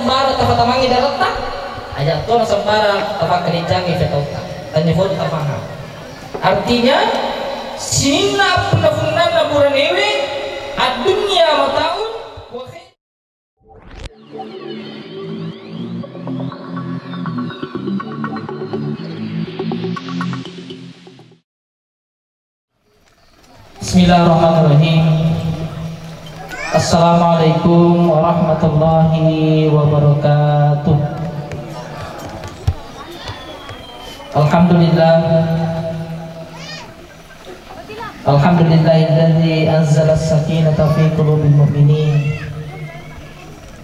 sembara tafatamangi darata aja tuh sembara tapak kerinjangi fetota tanya pun tafaham artinya sinna punafunan naburan ewe adunya mataun wahai Bismillahirrahmanirrahim. Assalamualaikum warahmatullahi wabarakatuh. Alhamdulillahilladzi anzala as-sakinata fi qulubil mu'minin.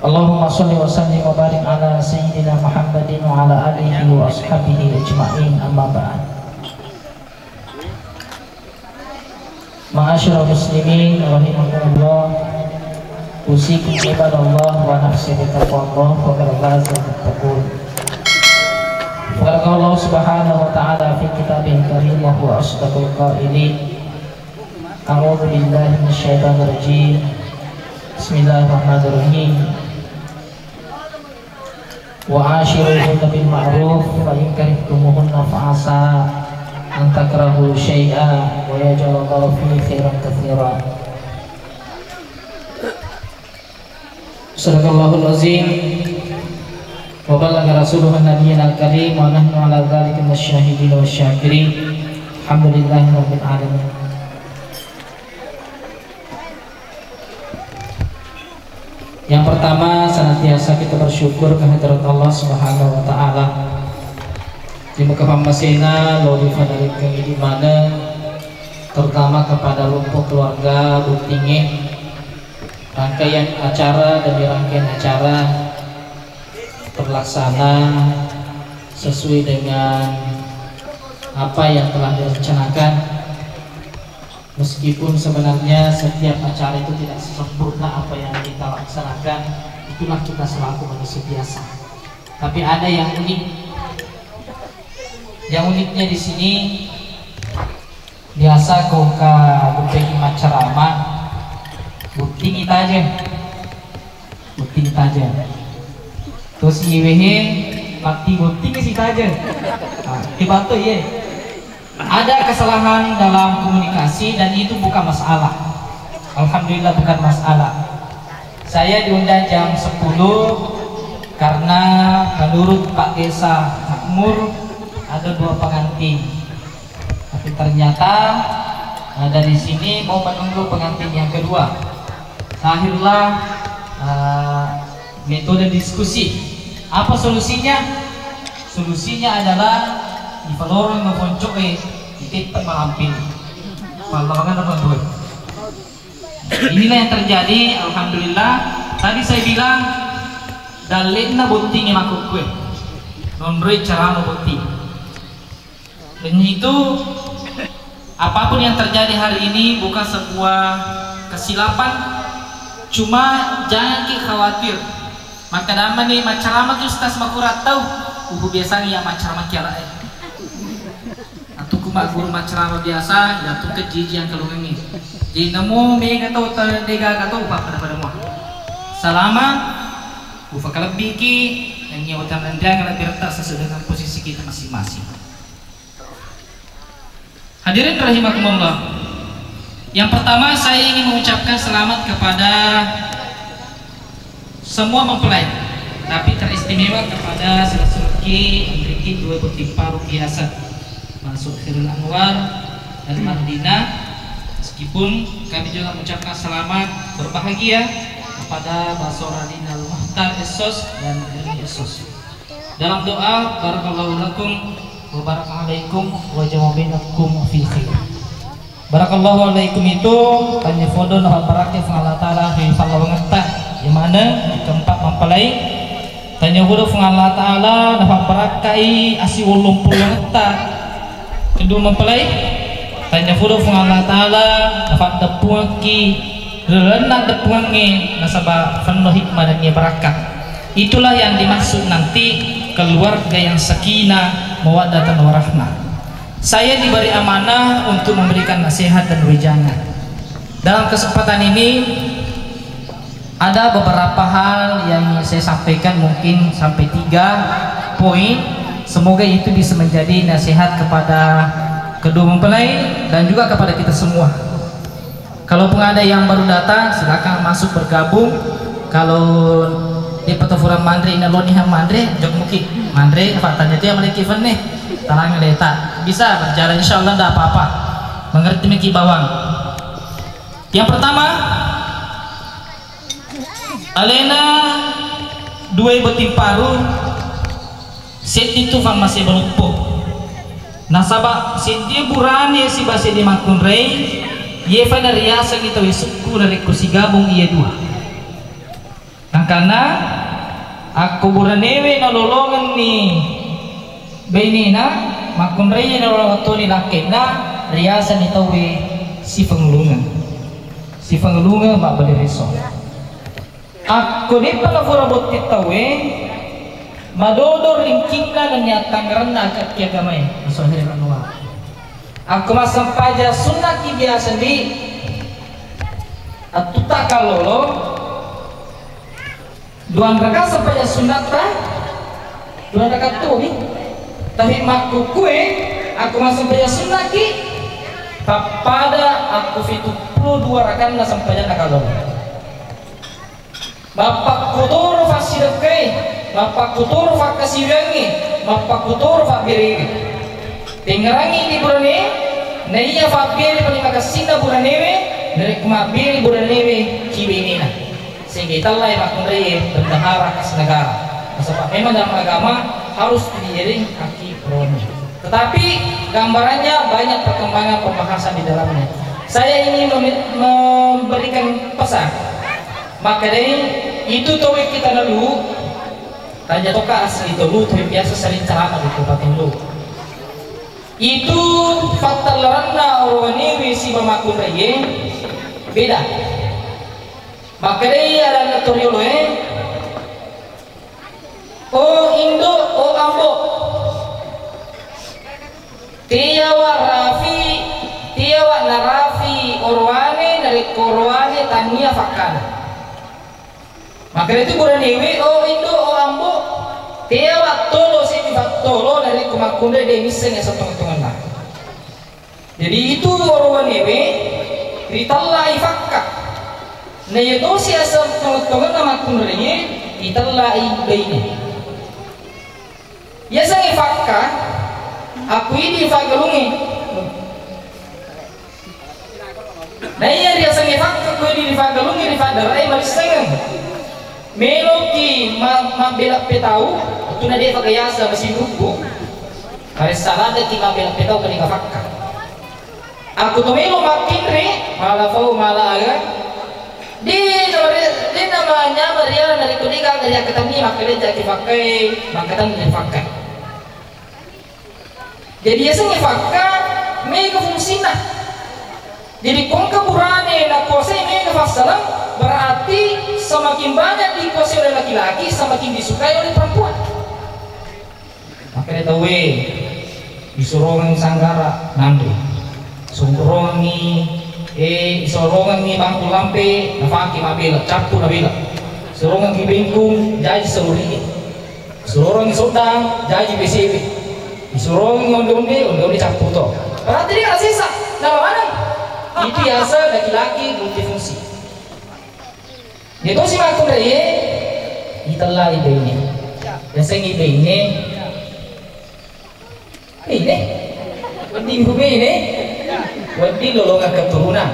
Allahumma shalli wa sallim wa barik ala sayyidina Muhammadin wa ala alihi wa ashabihi ajma'in, amma ba'd. Ma'asyiral muslimin rahimakumullah, usikum ibadallah wa nafsi bitaqwallah wa qad tattaqun. Qala Allah subhanahu wa ta'ala fi kitabihil karim wa huwa asdaqul qailin. A'udzu billahi minasyaitonir rajim. Bismillahirrahmanirrahim. Wa 'ashiruhunna bil ma'ruf fa in karihtumuhunna fa'asa an takrahu syai'an wa yaj'alallahu fihi khairan katsiran. Sadaqallahul azim wa ballagha rasuluhu nabiyyal karim wa nahnu 'ala dzalika minasyahidin wasyakirin. Alhamdulillahirabbil alamin. Yang pertama, senantiasa kita bersyukur kehadirat Allah Subhanahu wa taala. Di muka pamasena lori fadari di mana terutama kepada lumpuh keluarga Butinge, rangkaian acara demi rangkaian acara terlaksana sesuai dengan apa yang telah direncanakan, meskipun sebenarnya setiap acara itu tidak sempurna apa yang kita laksanakan. Itulah kita selaku manusia biasa, tapi ada yang unik. Yang uniknya di sini biasa kau ka bukti macerama, bukti kita aja, terus ngiwehe mati bukti kita aja, tiba tuh ya. Ada kesalahan dalam komunikasi dan itu bukan masalah. Alhamdulillah bukan masalah. Saya diundang jam 10 karena menurut Pak Desa Makmur ada 2 pengantin, tapi ternyata dari sini mau menunggu pengantin yang kedua. Akhirlah metode diskusi. Apa solusinya? Solusinya adalah di pelorong ngeponcok titik pengampil. Malah apa tuh? Inilah yang terjadi. Alhamdulillah. Tadi saya bilang dalilna bunting makuk kue. Nonroi cara bunting. Dan itu apapun yang terjadi hari ini bukan sebuah kesilapan, cuma jangan kita khawatir. Maka nama nih macarama tuh stas makurat tahu, biasanya yang macarama kiara. Atau kumak guru macarama biasa, ya tuh kejiji yang kalau ini. Jadi nemu mega tahu terdega kata upah pada muah. Selama upah kelebih ki, yang nyawatan anda kalau bertak sesuai dengan posisi kita masing-masing. Hadirin rahimakumullah. Yang pertama saya ingin mengucapkan selamat kepada semua mempelai, tapi teristimewa kepada Sasuki Andriki 2 Butimpa Ruki Hasan Mansur Khairul Anwar dan Mardina. Meskipun kami juga mengucapkan selamat berbahagia kepada Basoradin Al-Muhtar Esos dan Erni Esos. Dalam doa barakallahu lakum wa barakatuh wa jawabainakum fil khair. Barakallahu alaikum itu tanya fodo nah barakah Allah taala fi falawangta di mana di tempat mempelai tanya fodo Allah taala nah barakai asi ulum pulangta kedua mempelai tanya fodo Allah taala dapat depuangki relena depuangi nasabah penuh hikmah dan barakah. Itulah yang dimaksud nanti keluarga yang sakinah mawaddatan warahmah. Saya diberi amanah untuk memberikan nasihat dan wejangan. Dalam kesempatan ini ada beberapa hal yang ingin saya sampaikan, mungkin sampai 3 poin. Semoga itu bisa menjadi nasihat kepada kedua mempelai dan juga kepada kita semua. Kalaupun ada yang baru datang, silakan masuk bergabung. Kalau di Petofuran Mandre Inaloni Ham Mandre jok mungkin Mandre faktanya itu yang memiliki event nih tarang deta bisa berjalan, insya Allah tidak apa-apa, mengerti miki bawang. Yang pertama, alena dua betim paru set itu fang masih berupuh nasabak set dia burani si basi di makun rei ye fana riasa kita wisuku dari kursi gabung iya dua karena aku buranewe na lolongan ni benina makun rei na lolongan to ni lakin na riasa ni tawe si pengulungan mak bali reso. Aku ni pala butit tawe madodor lingking na nyatang rena kat kia gamay masohir kanwa. Aku masam paja sunnah ki biasa di atuta kalolo duan raka sampaja sunat ta duan raka tu ni tapi maku kue aku masam paja sunnah ki pada aku fitu 22 raka na sampaja nakalolo. Bapak kutur fa sidake, bapak kutur fa kasirangi, bapak kutur fa birigi. Tinggarangi di burane, naiya fa biri paling makasina buranewe, dari kumabiri buranewe kibinina. Sehingga italai makunrei berdahara kas negara. Sebab memang dalam agama harus diiring kaki proni. Tetapi gambarannya banyak perkembangan pembahasan di dalamnya. Saya ingin memberikan pesan. Maka dari itu towek kita lalu tanya toka asli itu lu towek biasa sering celana gitu pakai lu itu fakta laranda orang ini si mamakun reye beda. Maka dari ada notoriolo oh Indo oh Ambo tiawa Rafi tiawa narafi orwane dari korwane tania fakana. Maka itu buranewe oh Indo oh Ambo tewa tolo si tolo dari kumakunde de miseng ya setengah lah. Jadi itu oranewe ditalla ifakka. Na itu si asam tengah nama kunde ditalla ibaine. Ya sang ifakka aku ini fagalungi. Nah iya dia sang ifakka aku ini fagalungi di fadarai mariseng. Meloki mabelak petau itu na dia pagayasa masih grupo kare salada ki mabelak petau kani kafakka aku to melo makinre mala fau mala aga di namanya barian dari kuliga dari ketani makale jadi pakai makatan dari fakka jadi asing fakka mega fungsina jadi kongka burane na kose mega fasalam berarti semakin banyak dikuasai oleh laki-laki semakin disukai oleh perempuan. Makanya tahu disuruh sanggara nanti suruh ni bangku lampe nafaki mabila capu nabila suruh ni bengkung jadi seluruhnya suruh ni sodang jadi BCB disuruh ni onde capu to berarti dia sisa nama mana itu biasa laki-laki multifungsi. Itu si makun reye italla ibaine. Biasa ibaine. Ini. Wadi ini. Wadi lolongan keturunan.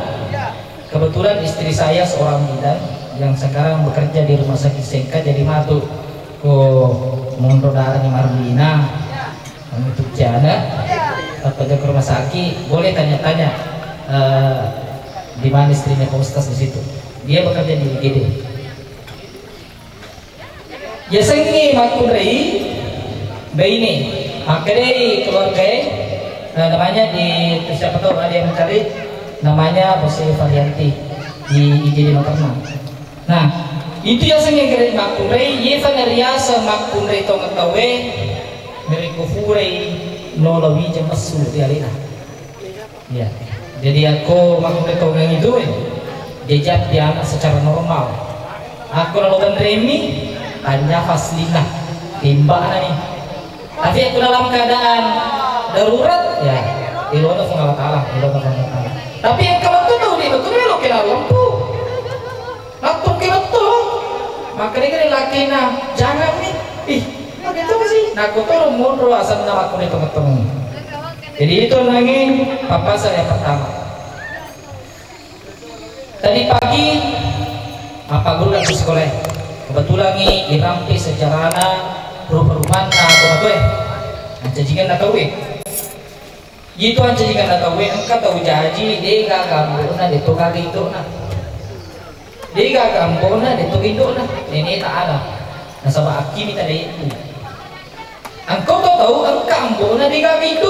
Kebetulan istri saya seorang bidan yang sekarang bekerja di rumah sakit Sengka jadi matu ke Mondo Darani Marlina untuk jana. Atau ke rumah sakit boleh tanya-tanya di mana istrinya Pak Ustaz di situ. Dia bekerja di IGD. Ya sengi makun rei baini akhirnya keluarga namanya di siapa tahu ada yang mencari namanya Bose Varianti di IGD Materna. Nah itu yang sengi keren makun rei ye fanariasa makun rei tong tawe mereka furei nolowi jemasu di alina. Ya jadi aku makun rei tong itu diajak dia secara normal Aku lalu Remi tanya Faslina timbak nih. Tapi aku dalam keadaan darurat ya ilona Allah Ta'ala. Tapi yang kalau tuh tahu dia betul lo kena lampu langsung kena tuh maka dia laki jangan nih begitu sih nah aku tuh mundur asal nama aku nih teman-teman. Jadi itu lagi papa saya pertama. Tadi pagi apa guru lagi sekolah kebetulan nih irampi sejarahna perumahan atau ancajikan nak tahu itu ancajikan nak tahu engkau tahu jaji dia gak gambona dia tuh kaki itu dia gak gambona dia tuh itu ini tak ada nah sama aki minta dia itu engkau tahu engkau gambona dia gak itu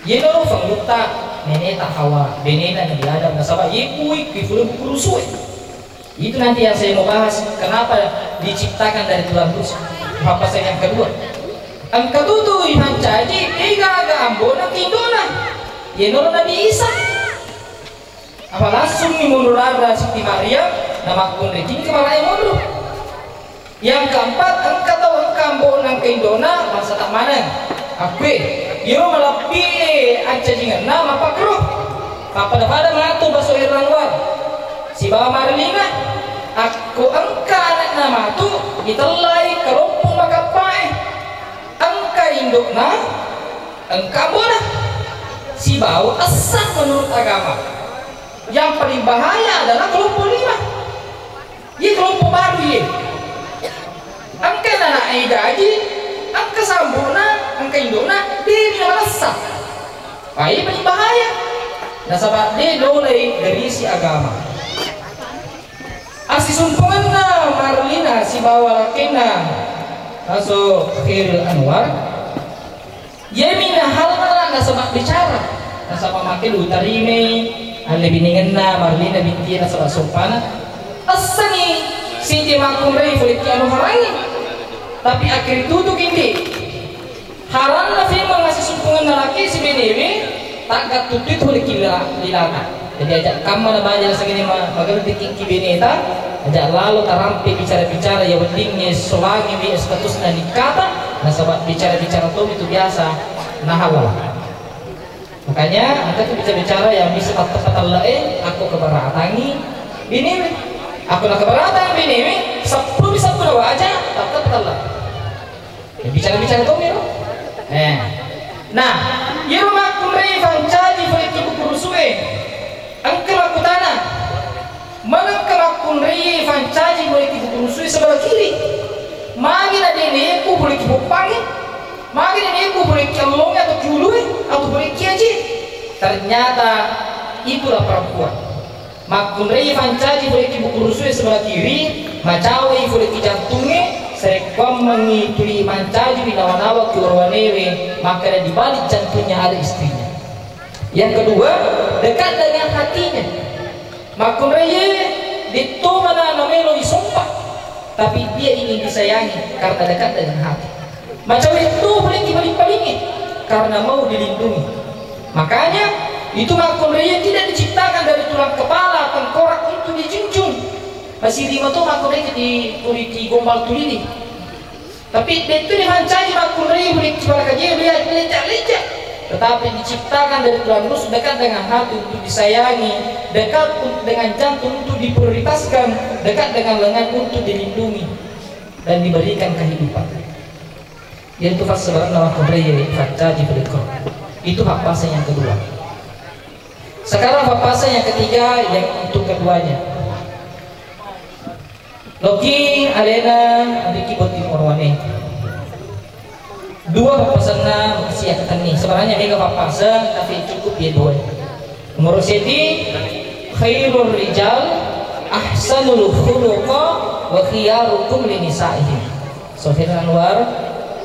ye noro fangluta nenek tak hawa benena di adam nasaba ye kui kifulu kurusui itu nanti yang saya mau bahas kenapa diciptakan dari tulang rusuk apa saya yang kedua angka tutu ihan caji tiga aga ambona kindona ye noro nabi Isa apa langsung ni mundur ada Siti Maria nama kun rejini kemana yang mundur yang keempat angka tahu angka ambona kindona masa tak mana aku yo malapi ancajingan nama apa kru apa pada mengatur bahasa Irlanwan si bawa Marlina aku angka anak nama tu ditelai kelompok makapai angka indukna angka bona si bawa asal menurut agama yang paling bahaya adalah kelompok 5 ini kelompok baru ini angka anak gaji angka sambuna angka indukna dia merasa ini paling bahaya nah sahabat dia dolai dari si agama asi sumpungan na Marlina si bawa lakina masuk Khairul Anwar dia mina hal mana na sahabat bicara na sahabat makin utarime ale biningan na Marlina binti na sahabat sompana asani si timakum rei fuliki anu harangi tapi akhir tutup ini haram na firman masih sumpungan na laki si benewe tak tutut oleh lilana jadi ajak kamu na belajar segini magal bikin kibineta ajak lalu tarampi bicara-bicara ya pentingnya selagi bi status na nikata nah sobat bicara-bicara itu biasa nah halal makanya ada tuh bicara-bicara yang bisa tepat aku keberatangi ini aku nak keberatan ini 10 bisa berapa aja tak tepat bicara-bicara tuh nah yirma kumrei fancaji fuliki bukurusue angkel aku tanah manangkel aku kumrei fancaji fuliki bukurusue sebelah kiri magina dene ku fuliki bupangi magina dene ku fuliki alongi atau jului atau fuliki aji ternyata itulah perempuan makumrei fancaji fuliki bukurusue sebelah kiri macawe fuliki jantungnya sekom mengituli mancaji binawa-nawa kiwarwanewe maka di balik jantungnya ada istrinya. Yang kedua dekat dengan hatinya makumreye itu mana namelo isumpah tapi dia ingin disayangi karena dekat dengan hati macam itu boleh dibalik-baliknya karena mau dilindungi makanya itu makumreye tidak diciptakan dari tulang kepala tengkorak untuk dijunjung masih lima tuh makumreye di gombal tulini tapi itu dimancani makumreye boleh kaji lihat lecak-lecak tetapi diciptakan dari tulang rusuk dekat dengan hati untuk disayangi dekat dengan jantung untuk diprioritaskan dekat dengan lengan untuk dilindungi dan diberikan kehidupan yaitu fasal nama makumreye fancaji berikut itu hak pasang yang kedua. Sekarang hak pasang yang ketiga yang untuk keduanya Loki Alena Riki Botim Orwane dua papasana siap ketani sebenarnya mega papasa tapi cukup ya dua nomor seti khairul rijal ahsanul khuluqa wa khiyarukum linisaihim Sofir Anwar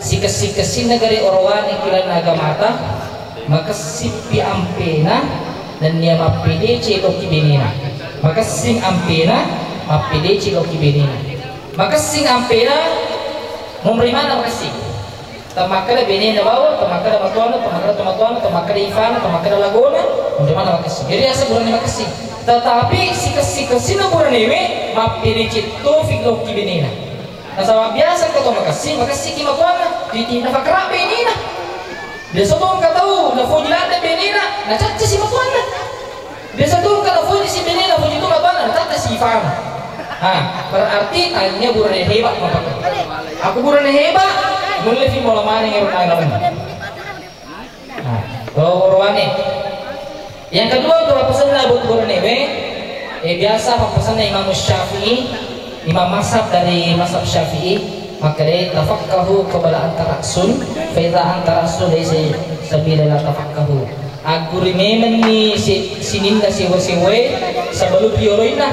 sikes-sikesin negari Orwane kilan agamata maka sipi ampena dan dia mapede Loki benena maka sing ampena mapede Loki benena maka sing ampena memberi mana makasih tamakada benena bawa tamakada matuana tamakada tomatuana tamakada ifana tamakada lagona memberi mana makasih jadi asa bulan makasih Tetapi si na buran ewe mapiri cito figlo kibinina. Nah sama biasa kau makasih ki makuana di tina fakra benina. Biasa tuh kau tahu na fujilada benina na caca si makuana. Biasa tuh kau fuji si benina fuji tuh makuana na caca si fana. Berarti tanya buran hebat mapakai. Aku buran hebat, mulai fi mola mana yang orang lain. Ruane. Yang kedua itu pesan buat buran ewe. Biasa pesannya Imam Syafi'i, Imam Mazhab dari Mazhab Syafi'i, maka dia tafakkahu kepada antara sun, faiza antara sun dari sabila tafakkahu. Aku rimemen ni sininda siwe sebelum rioroina.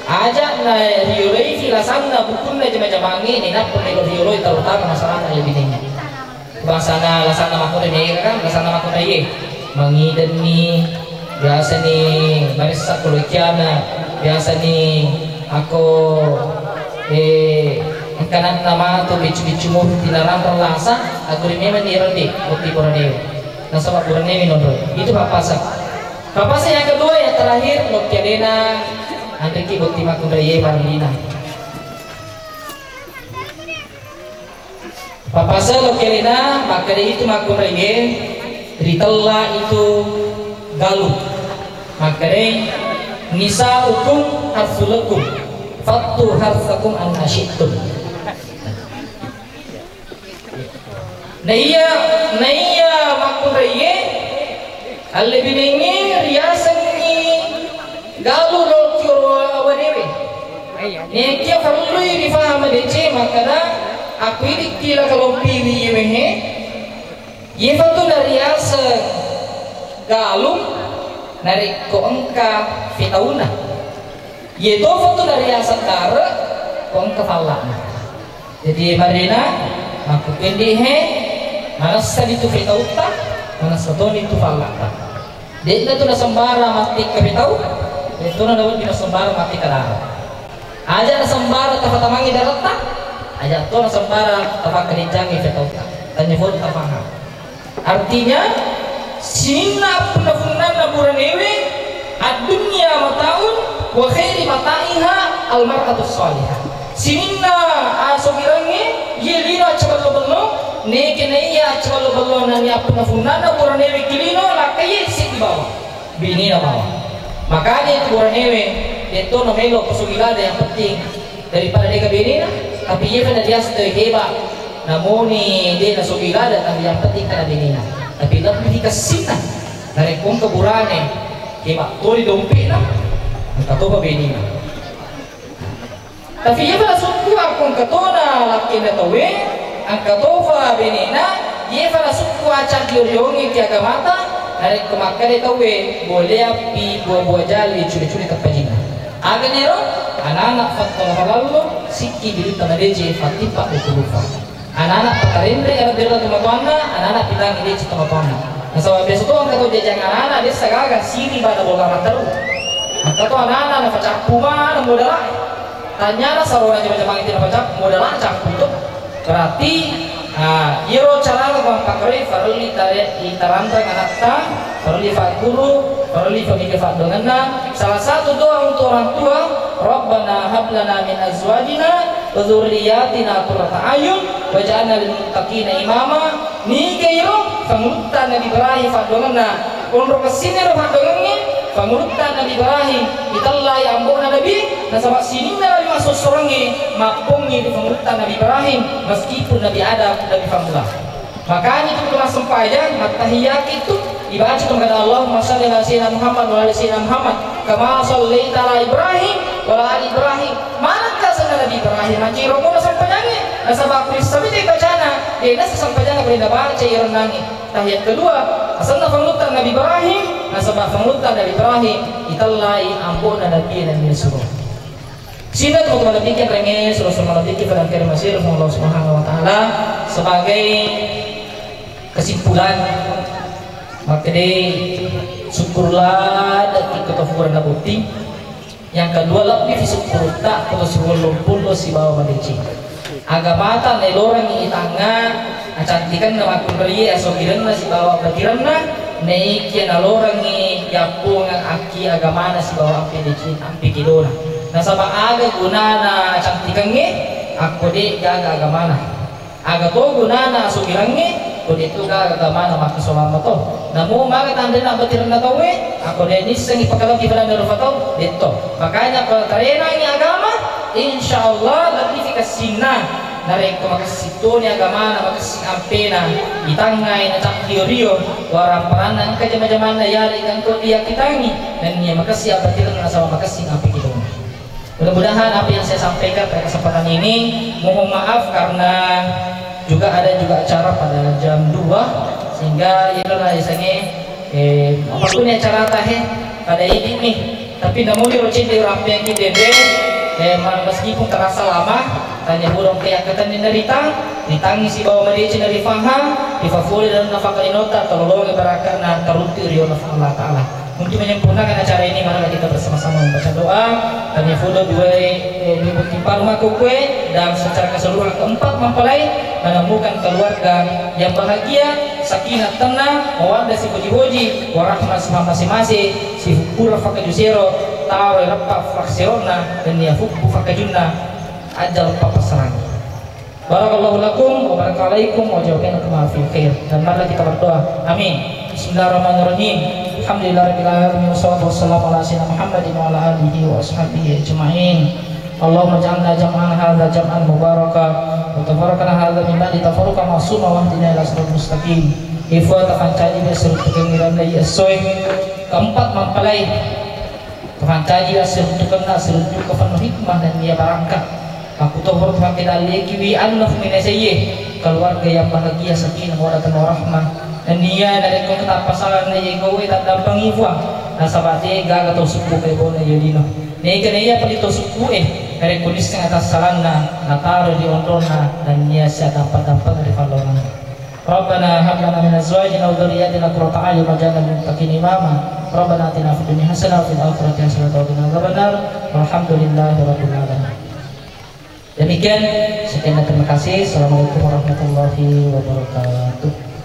Aja na rioroi filasanna bukunna jama-jamangi ni nak perlu rioroi terutama masalah lebih tinggi. Bahasana lasana makuna ni kan, lasana makuna ye. Mangidan ni biasa nih marisa kolokiana biasa nih aku kanan nama tu bicu-bicu mu dilarang terlasa aku memang dirodi bukti porane nah sebab porane minodro itu papasa yang kedua yang terakhir lokiadena andriki bukti makundaye marlina papasa lokiadena maka itu makundaye ritalla itu galuh makanya nisa hukum harsulakum fatu harsakum an asyitum naiya makuraye alibinengi riasangi galuh lokyo wadewe nekia farlui difaham dece makana aku ini kira kalau piwi yemehe ye fatu dari riasa galung narik ko engka fitauna yaitu foto dari asakara ko engka falana jadi marina aku pendihe mana sadi tu fitauta mana satoni tu falata dia itu na sembara mati ke fitau itu na dapat di sembara mati ke darat aja na sembara tafatamangi darata aja tu na sembara tafakerinjangi fitauta tanya foto tafaham artinya sinna punna buran ewe ad-dunya mataun wa khairi mataiha al-mar'atu shalihah sinna asogirange yelina chaballo nekenaiya chaballo nani apna funana buran ewe kilino lakai sik bawa bini na bawa makanya itu buran ewe itu nomelo pasugilada yang penting daripada deka bini na tapi ia pada dia sudah hebat namun dia nasugilada tapi yang penting kana bini na tapi lebih dikasih nah dari kong keburane kema tori dompe na katoba beni na tapi ia pada suku akong katona laki na tawe ang katoba beni na ia pada suku acak dioriongi ki agamata dari kemakare tawe boleh api buah-buah jali curi-curi terpajina aga nero anak-anak fatwa halallo sikki diri tanadeje fatipa ukulufa anak-anak patarendre yang berada di Matwana, anak-anak bilang ini cita Matwana. Nah, sebab biasa tuh angkat jajang anak-anak dia segala sini pada bola mataru. Angkat tuh anak-anak nafacak kuma, modal. Tanya lah sarona macam itu nafacak modal cak itu. Berarti, iro cara kalau pakai farli taranta anak ta, farli fakuru, farli famili fakdonganna. Salah satu doa untuk orang tua, Rabbana hablana min azwajina wa dzurriyyatina qurrata a'yun waj'alna lil muttaqina imama ni kayo pangulta Nabi Ibrahim fadonganna onro kesini ro fadongannya pangulta Nabi Ibrahim itallai ambona Nabi nasabak sini Nabi masuk sorangi mapungi di pangulta Nabi Ibrahim meskipun Nabi Adam Nabi pamula makanya itu kelas sempaja matahiyat itu dibaca kepada Allahumma shalli ala sayyidina Muhammad wa ala sayyidina Muhammad kama shallaita ala Ibrahim wa ala ali Ibrahim manakah sana Nabi Ibrahim anjing romo sampainya nasabak kristawi di bacana dia nasa sampainya boleh baca ironangi tahiyat kedua asalna panglutan Nabi Ibrahim nasabak panglutan Nabi Ibrahim itallai ampuna nabi dan yusuf sini teman-teman bikin renge suruh-suruh bikin pada akhir masih Allah Subhanahu wa taala sebagai kesimpulan maka deh syukurlah dan ketafuran bukti yang kedua lebih syukur tak kalau sebelum pun si bawa malici agama tan lorang ini tangga acantikan nama kumberi asokiran si bawa bakiran na naik yang lorang ini yapung aki agama na si bawa ampi kidona na sama aga gunana cantikangi ako di gaga agama na aga to gunana sugirangi ko dito gaga agama na makisumama to namu mga tanda na batiran na tawe ako di nisang ipagkalagi pala meron pa to dito makanya kalau karena ang agama insyaallah notifikasi na narin ko makasito ni agama na makasing ampena itangay na takliyo warang paranang kajama-jaman na yari kang ko dia kitangi dan niya makasih abatiran na sama makasing ampe kita. Mudah-mudahan apa yang saya sampaikan pada kesempatan ini mohon maaf karena juga ada acara pada jam 2 sehingga itu lah isanya apapun acara tahe pada ini nih tapi namun di rocin di rapi yang kita meskipun terasa lama tanya burung kayakatan di nerita ditangi si bawa merici dari faham difavoli dan nafakali nota tolong berakan na taruti rio nafak Allah Ta'ala untuk menyempurnakan acara ini mari kita bersama-sama membaca doa tanya fudo dua timpa rumah kue dan secara keseluruhan keempat mempelai menemukan keluarga yang bahagia sakinah tenang mawaddah si puji-puji warahmat sama masing-masing si hukura fakajusero tahu lepak fraksiona dan ya hukbu fakajuna ajal papasaran. Barakallahu lakum wa barakalaikum wa jawabinakum fil khair. Dan mari kita berdoa. Amin. Bismillahirrahmanirrahim. Alhamdulillahirabbil alamin wassalatu wassalamu ala sayyidina Muhammadin wa ala alihi wa ashabihi ajma'in. Allahumma ja'alna jam'an hadza jam'an mubaraka wa tafarraqna hadza min ba'di tafarruqan ma'suma wa hdina ila siratal mustaqim. Ifa tafancadi bisul pengiran lay asoy. Keempat mempelai tafancadi bisul tukana sul tukafan hikmah dan dia barangkah. Aku tahu pakai dalil kiwi Allah minasye keluarga yang bahagia sakinah mawaddah warahmah dan dia dari kau kata pasangan ni kau tak dampang ibuang nasabati gaga to suku kay bona yodino ni kanaya palito suku dari kondisi atas salana nataro di ondona dan dia siya dapat dari falona Rabbana hab lana min azwajina wa dhurriyyatina qurrata a'yun waj'alna lil muttaqina imama Rabbana atina fid dunya hasanah wa fil akhirati hasanah wa qina adzabannar walhamdulillahirabbil alamin. Demikian, sekian terima kasih. Assalamualaikum warahmatullahi wabarakatuh.